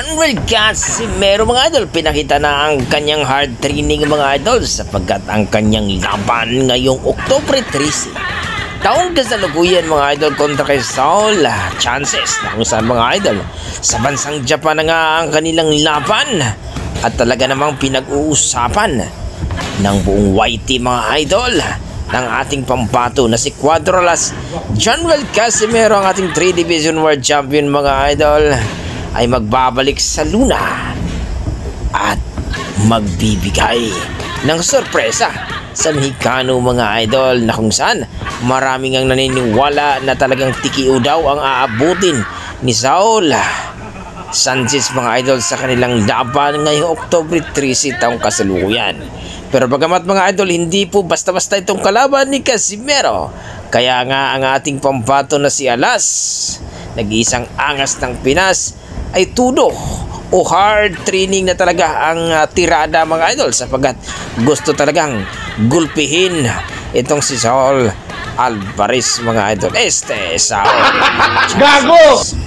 John Casimero mga idol, pinakita na ang kanyang hard training mga idol sapagkat ang kanyang laban ngayong Oktubre 13. Taong kasalukuyan mga idol kontra kay Saul Chances na kung saan mga idol sa bansang Japan na nga ang kanilang laban at talaga namang pinag-uusapan ng buong YT mga idol ng ating pambato na si Cuadralas. John Casimero, ang ating 3 Division World Champion mga idol, ay magbabalik sa Luna at magbibigay ng sorpresa sa Mexicano mga idol, na kung saan maraming ang naniniwala na talagang tikiu daw ang aabutin ni Saul Sanchez mga idol sa kanilang laban ngayong Oktubre 13 taong kasalukuyan. Pero bagamat mga idol, hindi po basta-basta itong kalaban ni Casimero. Kaya nga ang ating pambato na si Alas, nag-iisang angas ng Pinas, ay tudo o hard training na talaga ang tirada mga idol sapagkat gusto talagang gulpihin itong si Saul Alvarez mga idol. Saul Gago!